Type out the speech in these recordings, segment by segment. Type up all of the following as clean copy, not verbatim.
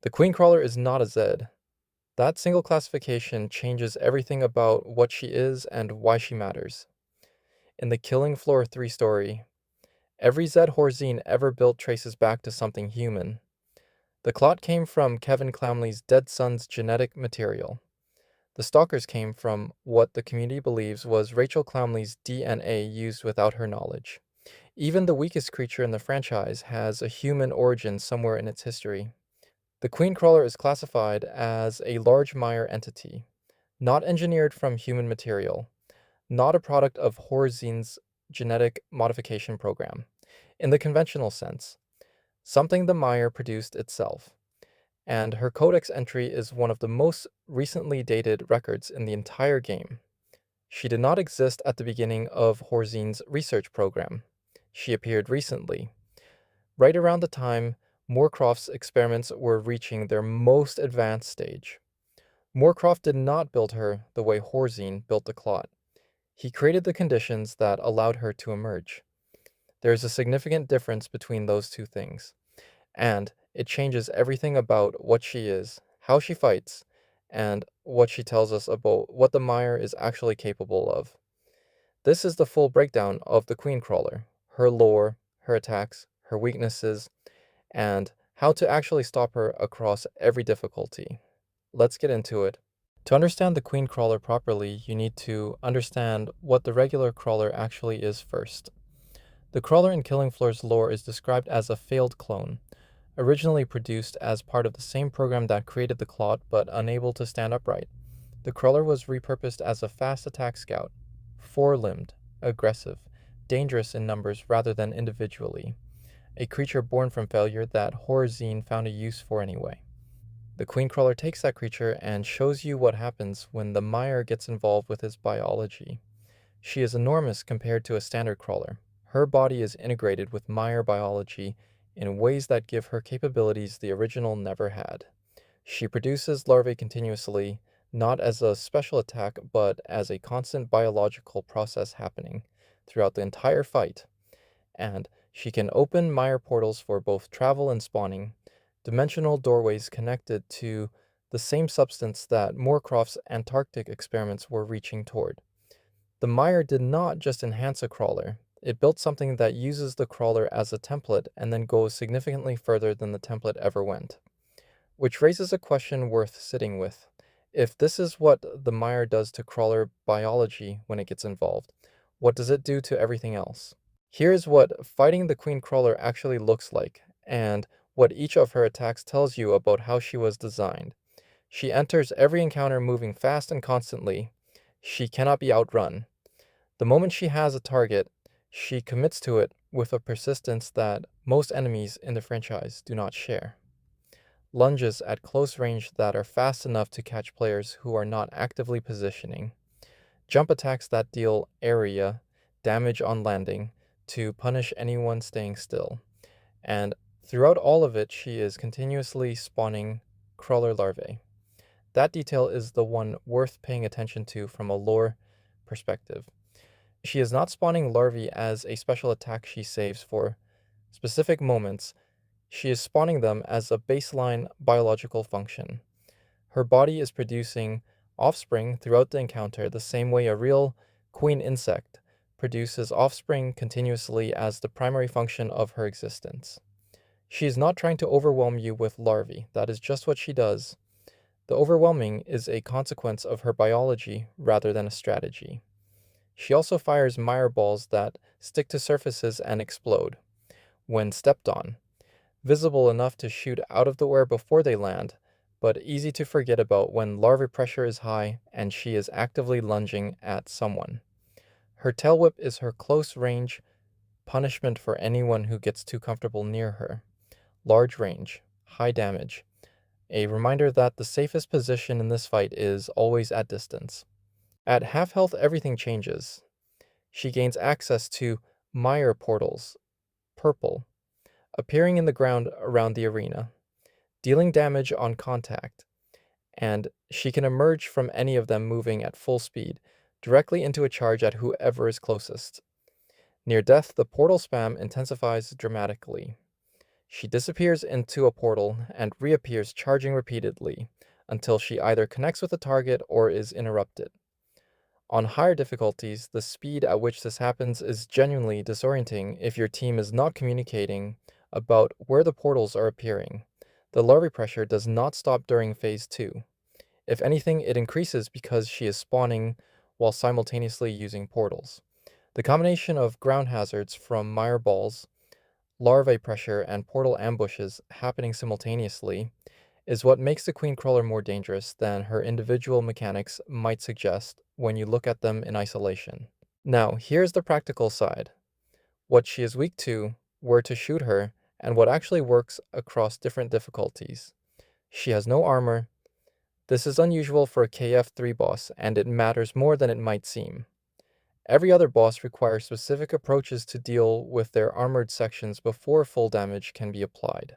The Queen Crawler is not a Zed. That single classification changes everything about what she is and why she matters. In the Killing Floor 3 story, every Zed Horzine ever built traces back to something human. The Clot came from Kevin Clamley's dead son's genetic material. The Stalkers came from what the community believes was Rachel Clamley's DNA used without her knowledge. Even the weakest creature in the franchise has a human origin somewhere in its history. The Queen Crawler is classified as a Large Mire Entity, not engineered from human material, not a product of Horzine's genetic modification program, in the conventional sense, something the Mire produced itself, and her codex entry is one of the most recently dated records in the entire game. She did not exist at the beginning of Horzine's research program. She appeared recently, right around the time Moorcroft's experiments were reaching their most advanced stage. Moorcroft did not build her the way Horzine built the Clot. He created the conditions that allowed her to emerge. There is a significant difference between those two things, and it changes everything about what she is, how she fights, and what she tells us about what the Mire is actually capable of. This is the full breakdown of the Queen Crawler, her lore, her attacks, her weaknesses, and how to actually stop her across every difficulty. Let's get into it. To understand the Queen Crawler properly, you need to understand what the regular crawler actually is first. The crawler in Killing Floor's lore is described as a failed clone, originally produced as part of the same program that created the Clot but unable to stand upright. The crawler was repurposed as a fast attack scout, four-limbed, aggressive, dangerous in numbers rather than individually, a creature born from failure that Horzine found a use for anyway. The Queen Crawler takes that creature and shows you what happens when the Mire gets involved with his biology. She is enormous compared to a standard crawler. Her body is integrated with Mire biology in ways that give her capabilities the original never had. She produces larvae continuously, not as a special attack, but as a constant biological process happening throughout the entire fight. And she can open Mire portals for both travel and spawning, dimensional doorways connected to the same substance that Moorcroft's Antarctic experiments were reaching toward. The Mire did not just enhance a crawler, it built something that uses the crawler as a template and then goes significantly further than the template ever went. Which raises a question worth sitting with. If this is what the Mire does to crawler biology when it gets involved, what does it do to everything else? Here's what fighting the Queen Crawler actually looks like, and what each of her attacks tells you about how she was designed. She enters every encounter moving fast and constantly. She cannot be outrun. The moment she has a target, she commits to it with a persistence that most enemies in the franchise do not share. Lunges at close range that are fast enough to catch players who are not actively positioning. Jump attacks that deal area damage on landing to punish anyone staying still. And throughout all of it, she is continuously spawning crawler larvae. That detail is the one worth paying attention to from a lore perspective. She is not spawning larvae as a special attack she saves for specific moments. She is spawning them as a baseline biological function. Her body is producing offspring throughout the encounter the same way a real queen insect produces offspring continuously as the primary function of her existence. She is not trying to overwhelm you with larvae, that is just what she does. The overwhelming is a consequence of her biology rather than a strategy. She also fires mire balls that stick to surfaces and explode when stepped on, visible enough to shoot out of the air before they land, but easy to forget about when larva pressure is high and she is actively lunging at someone. Her tail whip is her close range punishment for anyone who gets too comfortable near her. Large range, high damage, a reminder that the safest position in this fight is always at distance. At half health, everything changes. She gains access to mire portals, purple, appearing in the ground around the arena, dealing damage on contact, and she can emerge from any of them moving at full speed, directly into a charge at whoever is closest. Near death, the portal spam intensifies dramatically. She disappears into a portal and reappears charging repeatedly until she either connects with a target or is interrupted. On higher difficulties, the speed at which this happens is genuinely disorienting if your team is not communicating about where the portals are appearing. The larvae pressure does not stop during Phase 2. If anything, it increases because she is spawning while simultaneously using portals. The combination of ground hazards from mire balls, larvae pressure, and portal ambushes happening simultaneously is what makes the Queen Crawler more dangerous than her individual mechanics might suggest when you look at them in isolation. Now, here's the practical side. What she is weak to, where to shoot her, and what actually works across different difficulties. She has no armor. This is unusual for a KF3 boss, and it matters more than it might seem. Every other boss requires specific approaches to deal with their armored sections before full damage can be applied.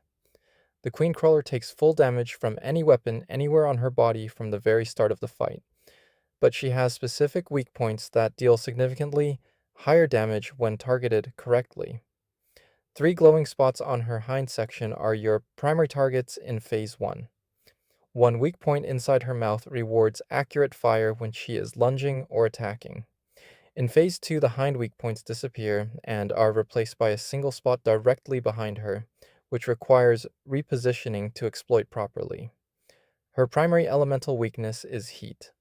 The Queen Crawler takes full damage from any weapon anywhere on her body from the very start of the fight, but she has specific weak points that deal significantly higher damage when targeted correctly. 3 glowing spots on her hind section are your primary targets in Phase 1. One weak point inside her mouth rewards accurate fire when she is lunging or attacking. In Phase 2, the hind weak points disappear and are replaced by a single spot directly behind her, which requires repositioning to exploit properly. Her primary elemental weakness is heat.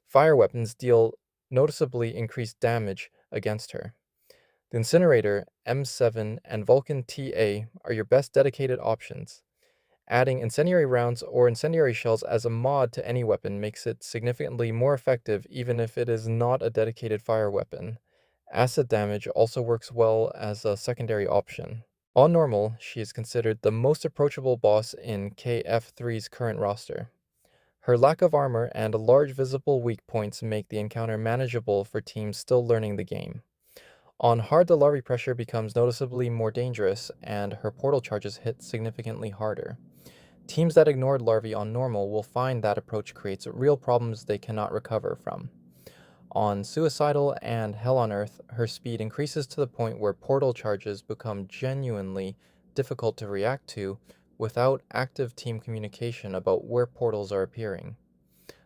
Fire weapons deal noticeably increased damage against her. The Incinerator, M7, and Vulcan TA are your best dedicated options. Adding incendiary rounds or incendiary shells as a mod to any weapon makes it significantly more effective even if it is not a dedicated fire weapon. Acid damage also works well as a secondary option. On normal, she is considered the most approachable boss in KF3's current roster. Her lack of armor and large visible weak points make the encounter manageable for teams still learning the game. On hard, the larvae pressure becomes noticeably more dangerous, and her portal charges hit significantly harder. Teams that ignored larvae on normal will find that approach creates real problems they cannot recover from. On Suicidal and Hell on Earth, her speed increases to the point where portal charges become genuinely difficult to react to without active team communication about where portals are appearing.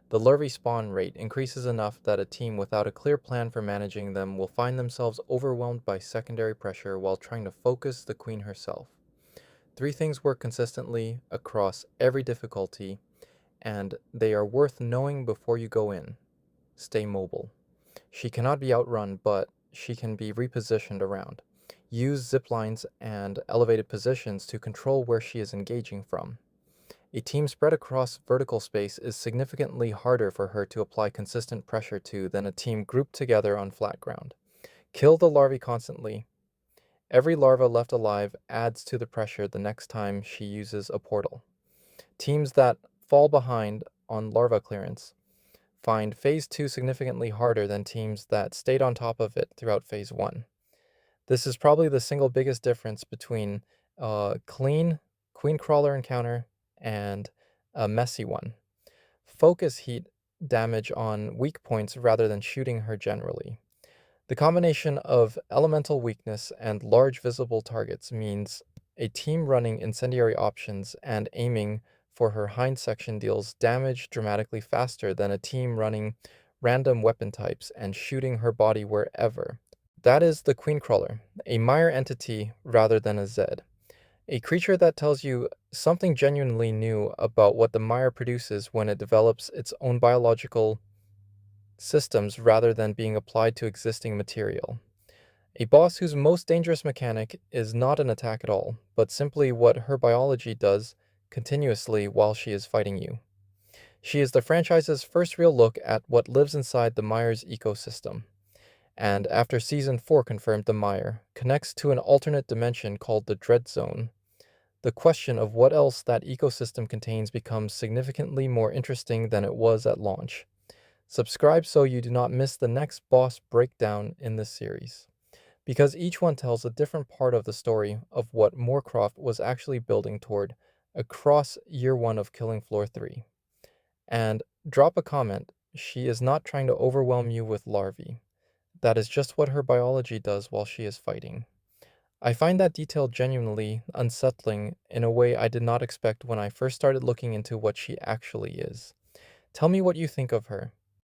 The larvae spawn rate increases enough that a team without a clear plan for managing them will find themselves overwhelmed by secondary pressure while trying to focus the queen herself. 3 things work consistently across every difficulty, and they are worth knowing before you go in. Stay mobile. She cannot be outrun, but she can be repositioned around. Use zip lines and elevated positions to control where she is engaging from. A team spread across vertical space is significantly harder for her to apply consistent pressure to than a team grouped together on flat ground. Kill the larvae constantly. Every larva left alive adds to the pressure the next time she uses a portal. Teams that fall behind on larva clearance find Phase 2 significantly harder than teams that stayed on top of it throughout Phase 1. This is probably the single biggest difference between a clean Queen Crawler encounter and a messy one. Focus heat damage on weak points rather than shooting her generally. The combination of elemental weakness and large visible targets means a team running incendiary options and aiming for her hind section deals damage dramatically faster than a team running random weapon types and shooting her body wherever. That is the Queen Crawler, a Mire entity rather than a Zed. A creature that tells you something genuinely new about what the mire produces when it develops its own biological systems rather than being applied to existing material. A boss whose most dangerous mechanic is not an attack at all, but simply what her biology does continuously while she is fighting you. She is the franchise's first real look at what lives inside the mire's ecosystem, and after Season 4 confirmed the mire connects to an alternate dimension called the Dread Zone. The question of what else that ecosystem contains becomes significantly more interesting than it was at launch. Subscribe so you do not miss the next boss breakdown in this series, because each one tells a different part of the story of what Moorcroft was actually building toward across year 1 of Killing Floor 3. And drop a comment, she is not trying to overwhelm you with larvae. That is just what her biology does while she is fighting. I find that detail genuinely unsettling in a way I did not expect when I first started looking into what she actually is. Tell me what you think of her.